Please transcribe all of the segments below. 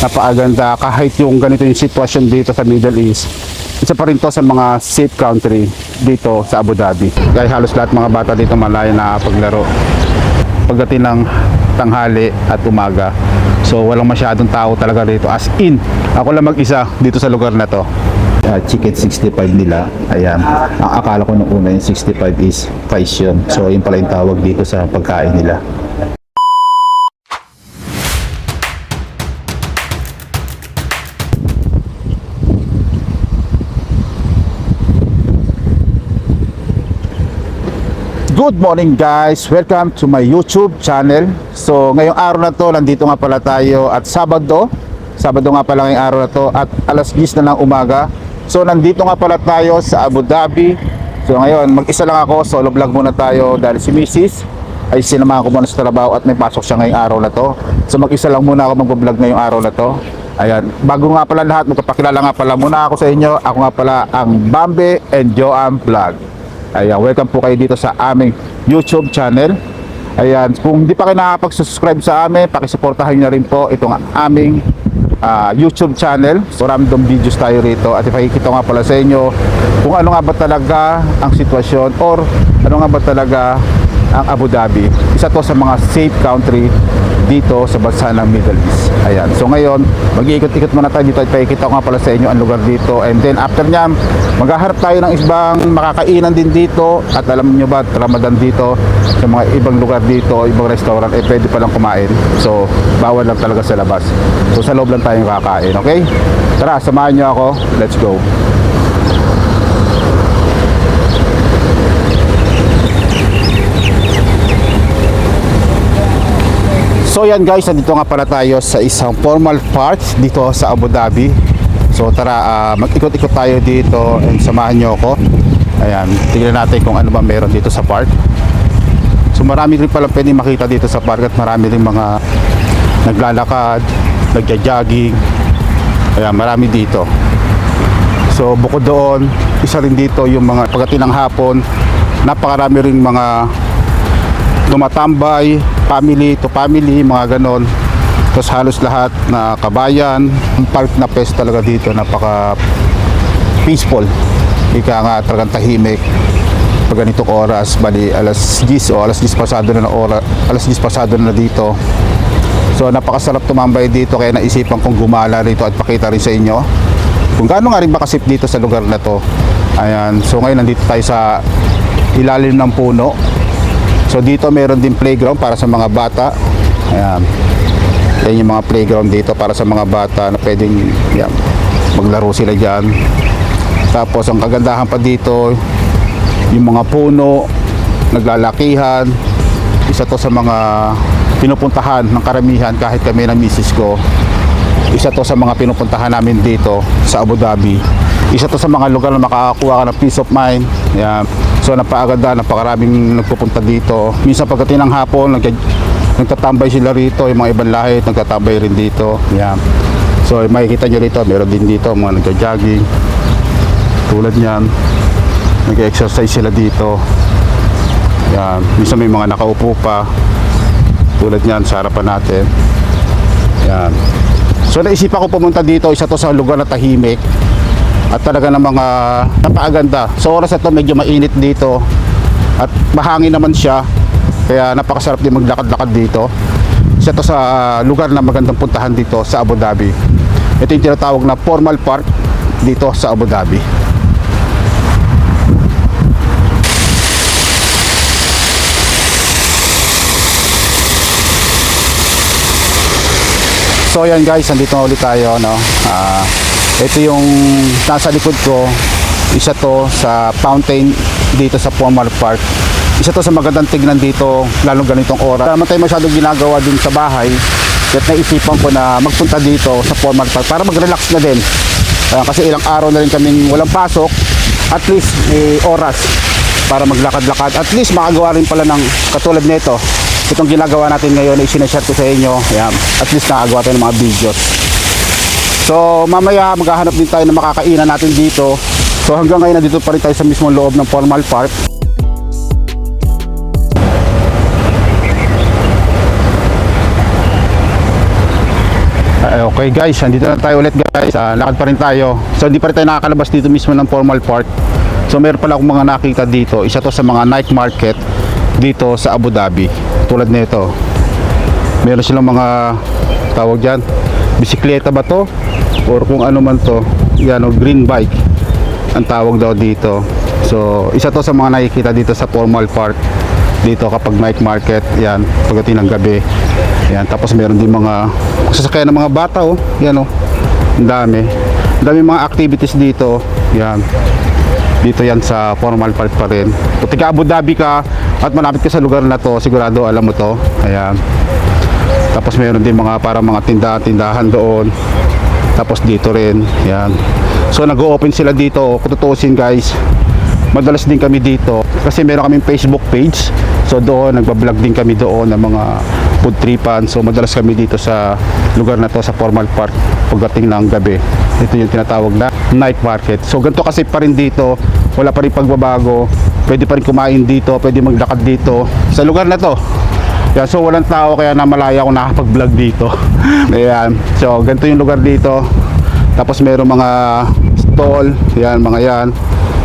napakaganda. Kahit yung ganito yung sitwasyon dito sa Middle East, isa pa rin to sa mga safe country dito sa Abu Dhabi. Kaya halos lahat mga bata dito malaya na paglaro pagdating ng tanghali at umaga. So walang masyadong tao talaga dito, as in ako lang mag-isa dito sa lugar na to. Chicken 65 nila, ayan. Ang akala ko nung una yung 65 is price yun, so yun pala yung tawag dito sa pagkain nila. Good morning guys! Welcome to my YouTube channel. So ngayong araw na to, nandito nga pala tayo at Sabado nga pala ngayong araw na to at alas 10 na ng umaga. So nandito nga pala tayo sa Abu Dhabi. So ngayon, mag-isa lang ako, solo vlog muna tayo dahil si Mrs. ay sinamahan ko muna sa trabaho at may pasok siya ngayong araw na to. So mag-isa lang muna ako mag-vlog ngayong araw na to. Ayan, bago nga pala lahat, magpapakilala nga pala muna ako sa inyo. Ako nga pala ang Bambe and Joam Vlog. Ayan, welcome po kayo dito sa aming YouTube channel. Ayan, kung hindi pa kayo nakapag-subscribe sa amin, pakisuportahan nyo na rin po itong aming YouTube channel. So random videos tayo rito at ipakikita nga pala sa inyo kung ano nga ba talaga ang sitwasyon or ano nga ba talaga ang Abu Dhabi. Isa to sa mga safe country dito sa bansa ng Middle East. Ayan, so ngayon mag-iikot-ikot muna tayo dito at ipakikita ko nga pala sa inyo ang lugar dito, and then after nyan maghaharap tayo ng ibang makakainan din dito. At alam niyo ba, Ramadan dito sa mga ibang lugar dito, ibang restaurant, pwede palang kumain. So bawal lang talaga sa labas. So sa loob lang tayong kakain, okay? Tara, samahan niyo ako. Let's go. So yan guys, nandito nga pala tayo sa isang formal park dito sa Abu Dhabi. So tara, mag-ikot-ikot tayo dito and samahan nyo ako. Ayan, tingnan natin kung ano ba meron dito sa park. So marami rin pala pwedeng makita dito sa park at marami rin mga naglalakad, nagja-jogging. Ayan, marami dito. So bukod doon, isa rin dito yung mga pagdating ng hapon, napakarami rin mga tumatambay, family to family, mga ganon. Tapos halos lahat na kabayan. Ang park na place talaga dito, napaka peaceful. Ika nga, talagang tahimik pag ganitong oras, bali alas 10 o alas 10 pasado na oras, alas 10 pasado na dito. So napakasarap tumambay dito, kaya naisipan kong gumala rito at pakita rin sa inyo kung gaano nga rin makasip dito sa lugar na to. Ayan, so ngayon nandito tayo sa ilalim ng puno. So dito meron din playground para sa mga bata. Ayan, yan yung mga playground dito para sa mga bata na pwedeng yan, maglaro sila dyan. Tapos ang kagandahan pa dito, yung mga puno naglalakihan. Isa to sa mga pinupuntahan ng karamihan, kahit kami ng misis ko. Isa to sa mga pinupuntahan namin dito sa Abu Dhabi. Isa to sa mga lugar na makakakuha ka ng peace of mind. Yan. So napakaganda, napakaraming nagpupunta dito. Minsan pagdating ng hapon, nagtatambay sila rito. Yung mga ibang lahi nagtatambay rin dito. Yan. So makikita nyo rito, meron din dito mga nagja-jogging. Tulad niyan, nag-exercise sila dito. Yan. Minsan may mga nakaupo pa. Tulad niyan sa harapan natin. Yan. So naisipan ko pumunta dito, isa to sa lugar na tahimik at talaga ng mga napakaganda. So oras na to medyo mainit dito at mahangin naman siya, kaya napakasarap din maglakad-lakad dito. Isa to sa lugar na magandang puntahan dito sa Abu Dhabi. Ito yung tinatawag na formal park dito sa Abu Dhabi. So yan guys, nandito na ulit tayo, no? Ito yung nasa likod ko. Isa to sa fountain dito sa formal park. Isa to sa magandang tignan dito, lalong ganitong oras. Wala naman tayo masyadong ginagawa din sa bahay, at naisipan ko na magpunta dito sa formal park para mag-relax na din. Kasi ilang araw na rin kaming walang pasok. At least may oras para maglakad-lakad. At least makagawa rin pala ng katulad nito. Itong ginagawa natin ngayon ay sinashare ko sa inyo. Ayan. At least nakagawa tayo ng mga videos. So mamaya maghahanap din tayo ng makakainan natin dito. So hanggang ngayon nandito pa rin tayo sa mismong loob ng formal park. Okay guys, andito na tayo ulit guys. Lakad pa rin tayo. So hindi pa rin tayo nakakalabas dito mismo ng formal park. So meron pala akong mga nakita dito. Isa to sa mga night market dito sa Abu Dhabi. Tulad nito. Meron silang mga tawag dyan, bisikleta ba to? Or kung ano man to. Yan o, green bike ang tawag daw dito. So isa to sa mga nakikita dito sa formal park dito kapag night market. Yan, pagdating ng gabi. Yan, tapos meron din mga sasakyan ng mga bata oh. Yan oh. Ang dami. Ang dami mga activities dito. Yan. Dito yan sa formal park pa rin. Kung taga Abu Dhabi ka at malapit ka sa lugar na to, sigurado alam mo to. Ayan. Tapos meron din mga para mga tindahan doon. Tapos dito rin. Yan. So nag-o-open sila dito. Kung tutuusin guys, madalas din kami dito kasi meron kaming Facebook page. So doon nagba-vlog din kami doon ng mga food tripan. So madalas kami dito sa lugar na to sa formal park pagdating ng gabi. Ito yung tinatawag na night market. So ganito kasi pa rin dito, wala pa rin pagbabago. Pwede pa rin kumain dito, pwede maglakad dito sa lugar na to. Yan, so walang tao kaya namalaya ako nakapag-vlog dito. Ayan. So ganito yung lugar dito. Tapos meron mga stall, yan, mga yan.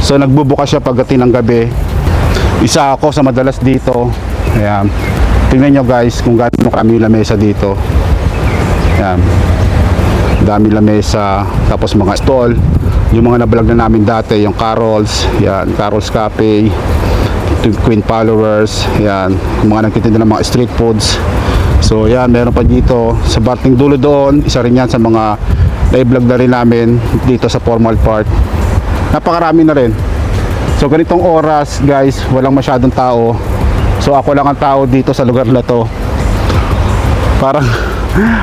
So nagbubukas siya pagdating ng gabi. Isa ako sa madalas dito. Ayan. Tingnan nyo guys kung gaano karami lamesa dito. Ayan. Dami lamesa. Tapos mga stall. Yung mga nablog na namin dati, yung Carol's. Ayan, Carol's Cafe. Queen Followers. Ayan. Yung mga nagtitinda ng mga street foods. So ayan, meron pa dito. Sa Barting Dulo doon. Isa rin yan sa mga na-vlog na rin namin dito sa formal park. Napakarami na rin. So ganitong oras guys, walang masyadong tao. So ako lang ang tao dito sa lugar na to. Parang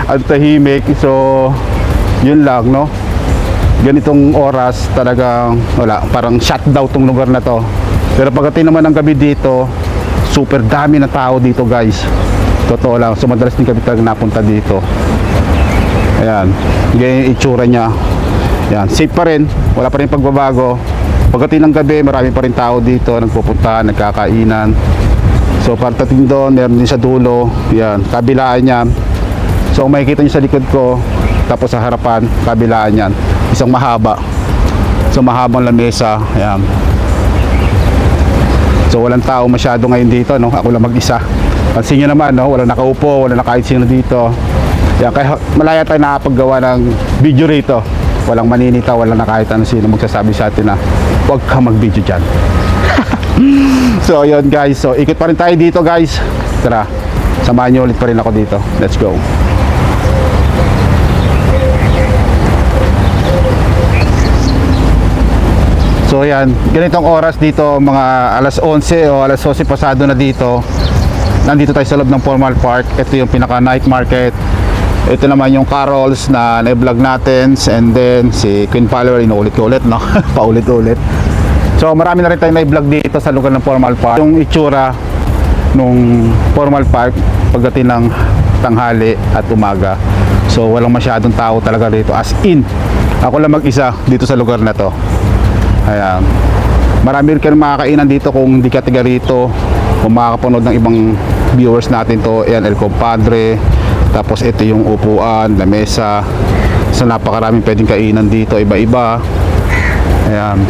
ang tahimik. So yun lang no. Ganitong oras talagang wala, parang shutdown tong lugar na to. Pero pagdating naman ng gabi dito, super dami na tao dito guys. Totoo lang. So madalas din kami talagang napunta dito. Ayan, ganyan yung itsura niya. Yan, safe pa rin, wala pa rin pagbabago. Pagdating ng gabi, marami pa rin tao dito, nagpupunta, nagkakainan. So pagdating doon, meron din sa dulo. Yan, kabilaan niya. So kung makikita niyo sa likod ko, tapos sa harapan, kabilaan yan. Isang mahaba. So mahabang lamesa. Yan. So walang tao masyado ngayon dito, no? Ako lang mag-isa. Pansin niyo naman, no? Walang nakaupo, walang kahit sino dito. Yan, kaya malaya tayo nakapaggawa ng video rito. Walang maninita, walang na kahit ano sino magsasabi sa atin na huwag ka mag-video dyan. So yun guys, so ikot pa rin tayo dito guys. Tara, samahan nyo ulit pa rin ako dito. Let's go. So yan, ganitong oras dito, mga alas 11 o alas 12 pasado na dito. Nandito tayo sa loob ng formal park. Ito yung pinaka night market. Ito naman yung Carol's na na-vlog natin, and then si Queen Follower, inuulit ko ulit no. Paulit-ulit. So marami na rin tayong na-vlog dito sa lugar ng formal park. Yung itsura nung formal park pagdating ng tanghali at umaga. So walang masyadong tao talaga dito, as in ako lang mag-isa dito sa lugar na to. Ayan. Marami rin kayong makakainan dito kung hindi ka taga rito, kung makakapanood ng ibang viewers natin to. Ayan, El Compadre. Tapos ito yung upuan, lamesa. So napakaraming pwedeng kainan dito, iba-iba. Ayan.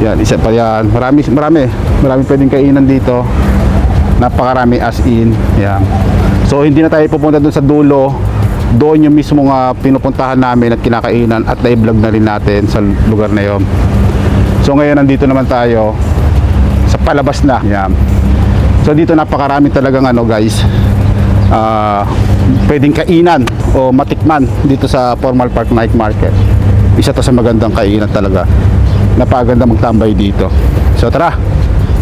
Yan, isa pa yan. Marami pwedeng kainan dito. Napakarami as in. Ayan. So hindi na tayo pupunta doon sa dulo. Doon yung mismo nga pinupuntahan namin at kinakainan at na-vlog na rin natin sa lugar na yon. So ngayon nandito naman tayo sa palabas na. Ayan. So dito napakarami talagang ano guys, pwedeng kainan o matikman dito sa formal park night market. Isa to sa magandang kainan talaga. Napakaganda magtambay dito. So tara,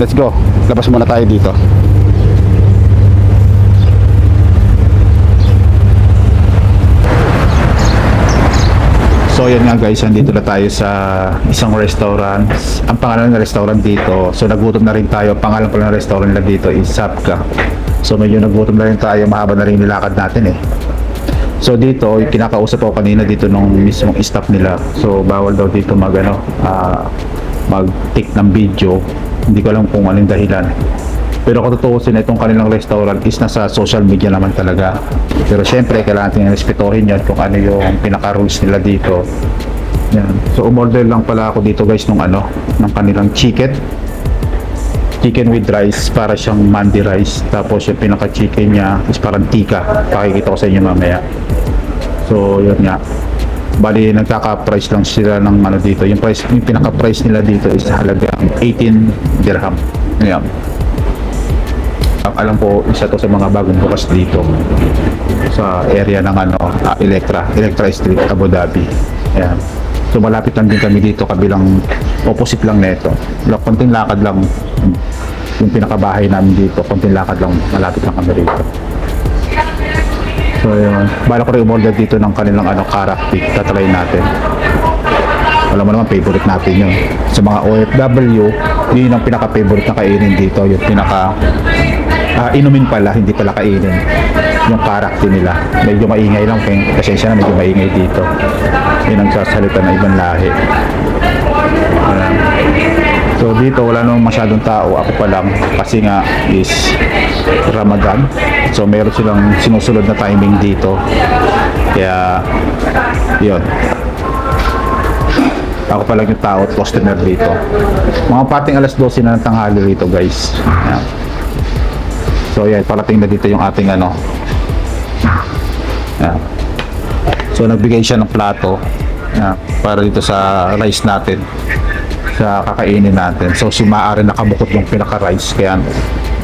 let's go. Labas muna tayo dito. So yan nga guys, nandito na tayo sa isang restaurant. Ang pangalan ng restaurant dito, so nagutom na rin tayo. Pangalan pala ng restaurant nila dito is Sapka. So medyo nagutom na rin tayo, mahaba na rin nilakad natin eh. So dito, kinakausap ako kanina dito nung mismong staff nila. So bawal daw dito mag-take ng video. Hindi ko alam kung anong dahilan. Pero kung tutuusin itong kanilang restaurant is nasa social media naman talaga. Pero syempre, kailangan natin respetuhin yan kung ano yung pinaka-rules nila dito. Yan. So, umorder lang pala ako dito guys ng ng kanilang chicken with rice, para siyang mandi rice. Tapos yung pinaka-chicken niya is parang tika. Pakikita ko sa inyo mamaya. So, yun nga. Bali, nagkaka-price lang sila ng dito. Yung pinaka-price nila dito is halagang 18 dirham. Ayan. Alam ko, isa to sa mga bagong bukas dito sa area ng Electra Street, Abu Dhabi. Ayan. So malapit lang din kami dito, kabilang opposite lang nito. Konting lakad lang yung pinakabahay namin dito. Konting lakad lang, malapit lang kami dito. So yun, bala ko rin umorder dito ng kanilang karakti. Tatry natin. Alam mo naman, favorite natin yun. Sa mga OFW, yun ang pinaka-favorite na kainin dito. Yung inumin pala, hindi pala kainin. Yung karakti nila. Medyo maingay lang, pasensya na, medyo maingay dito. Yun ang sasalita ng ibang lahi. So dito wala namang masyadong tao. Ako pa lang, kasi nga is Ramadan. So meron silang sinusunod na timing dito. Kaya yun, ako pa lang yung tao at customer dito. Mga pating alas 12 na ng tanghali dito guys. Ayan. So yan, parating na dito yung ating Ayan. So nagbigay siya ng plato para dito sa rice natin, sa kakainin natin. So si maaari nakabukod yung pinaka-rice, kaya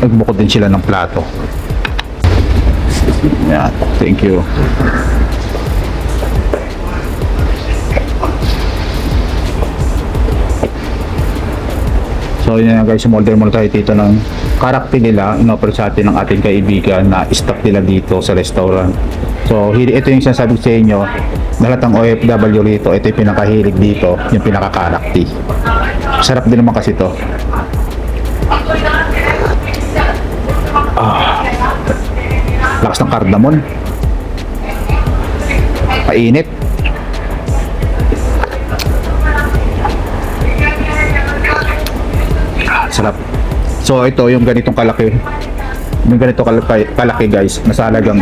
nagbukod din sila ng plato. Yan, thank you. So yun guys, umorder muna tayo dito ng karakti nila. Inoffer sa atin ng ating kaibigan na stock nila dito sa restaurant. So ito yung sinasabi sa inyo, lahat ng OFW rito, ito yung pinakahilig dito, yung pinaka-karakti. Sarap din naman kasi to. Lakas ng cardamom. Painit. Sarap. So ito yung ganitong kalaki. Yung ganito kalaki guys, nasa halagang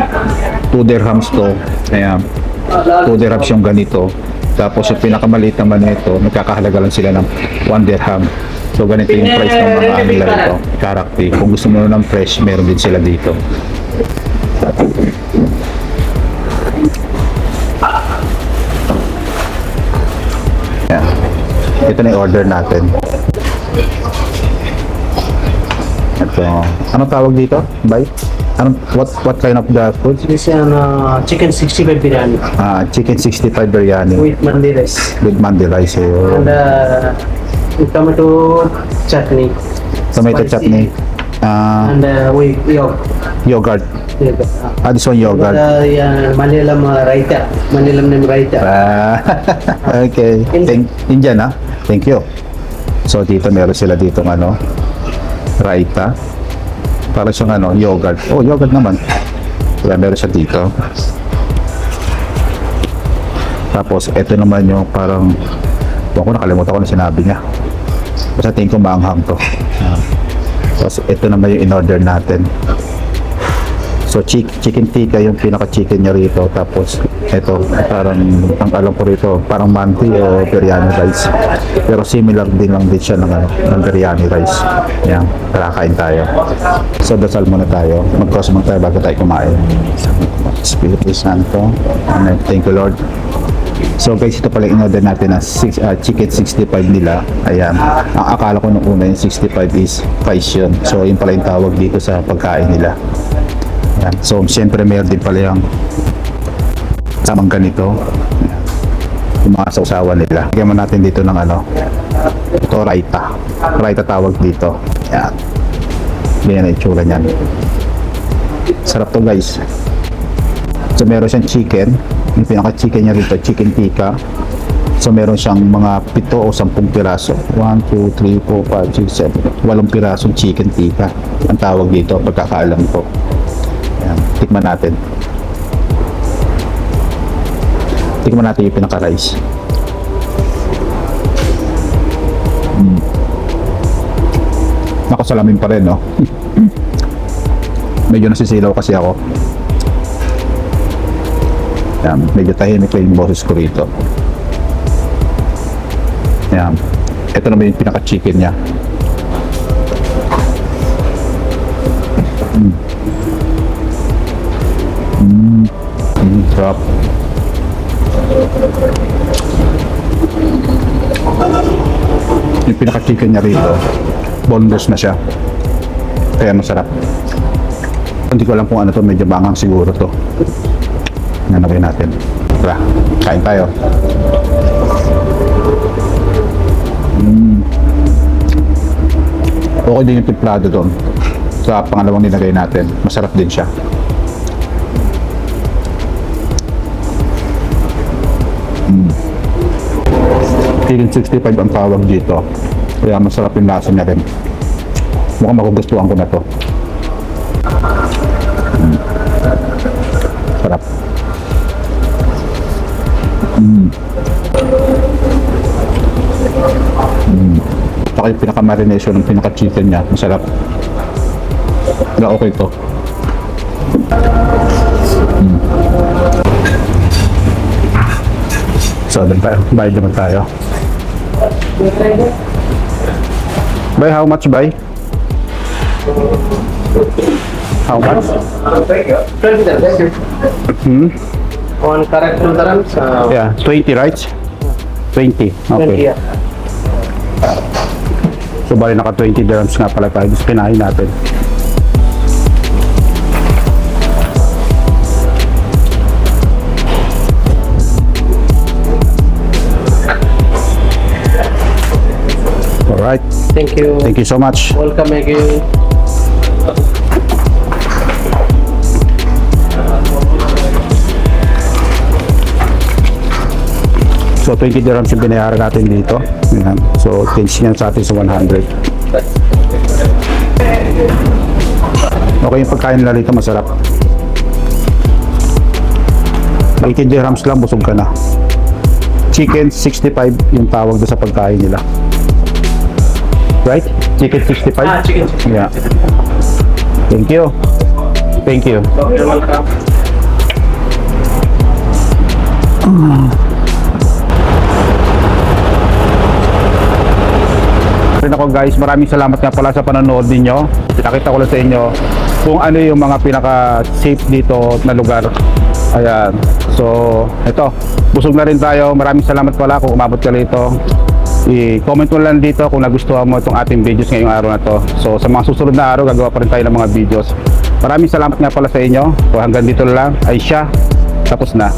2 dirhams to. Ayan. 2 dirhams yung ganito. Tapos yung pinakamaliit naman nito, nagkakahalaga lang sila ng 1 dirham. So ganito yung price ng mga nila rito, karakti. Kung gusto mo ng fresh, meron din sila dito. Ayan. Ito na yung order natin. Ito. Anong tawag dito? Bay? What kind of the food? This is chicken 65 biryani Chicken 65 biryani with mandi rice with mandi rice. and tomato chutney. Tomato Spicy. chutney. And with Yogurt. This one yogurt. Malayalam raita. Malayalam name raita. Okay. Indian Thank you. So dito meron sila dito raita. Para siyang yogurt. Oh, yogurt naman. Kaya meron siya dito. Tapos ito naman yung parang nakalimutan ko na sinabi niya. Basta tingin ko maanghang to. Tapos ito naman yung in-order natin. So chicken tikka yung pinaka-chicken niya rito. Tapos ito parang ang alam ko rito parang mandi o biryani rice. Pero similar din lang din siya ng biryani rice. Yan, kakain tayo. So dasal muna tayo. Mag-cross muna tayo bago tayo kumain. Espiritu Santo. Amen. Thank you Lord. So guys, ito pala in-order natin na chicken 65 nila. Ayan. Ang akala ko nung una yung 65 is price yun. So yun pala yung tawag dito sa pagkain nila. Ayan. So siyempre meron din pala yung samang ganito. Ayan. Yung mga sausawan nila. Lagyan mo natin dito ng ito raita. Raita tawag dito. Ayan. Ganyan na itsura niyan. Sarap to guys. So meron siyang chicken. Yung pinaka-chicken niya rito, chicken tikka. So meron siyang mga 7 o 10 piraso. 1, 2, 3, 4, 5, 6, 7. 8 pirasong chicken tikka. Ang tawag dito, pagkakaalam ko. Ayan. Tikman natin. Tikman natin yung pinaka-rice. Nakasalamin pa rin, no? Medyo nasisilaw kasi ako. Yan, medyo tahimik lang yung boses ko rito. Yan. Ito naman yung pinaka-chicken niya. Sarap. Yung pinaka-chicken niya rito, boneless na siya. Kaya masarap. Hindi ko alam kung ano to, medyo bangang siguro to. Nanapin natin. Tara, kain tayo. Okay din yung timplado doon. Sa pangalawang nilagay natin, masarap din siya. Chicken 65 ang tawag dito. Kaya masarap yung lasa niya rin. Mukhang magugustuhan ko na to. Sarap. Saka yung pinaka-marination ng pinaka-chicken niya, masarap. Kaya okay to. So, bayad naman tayo. Bay, how much, bay? How much? 20 dirhams. On correct dirhams. Yeah, 20, right? 20. 20, Okay. yeah. So, bali naka 20 dirhams nga pala tayo. Kinain natin. Alright. Thank you. Thank you so much. Welcome again. So 20 dirhams yung binayaran natin dito. Ayan. So change niya sa atin sa 100. Okay yung pagkain nila dito, masarap. 80 dirhams lang, busog ka na. Chicken 65 yung tawag doon sa pagkain nila. Right? Chicken 65? Chicken. Yeah. Thank you. Thank you. You're welcome. Ako guys, maraming salamat nga pala sa panonood ninyo. Pinakita ko lang sa inyo kung ano yung mga pinaka-safe dito na lugar. Ayan. So, ito. Busog na rin tayo. Maraming salamat pala kung umabot ka rito. I-comment mo lang dito kung nagustuhan mo itong ating videos ngayong araw na to. So, sa mga susunod na araw, gagawa pa rin tayo ng mga videos. Maraming salamat nga pala sa inyo. So, hanggang dito lang ay siya. Tapos na.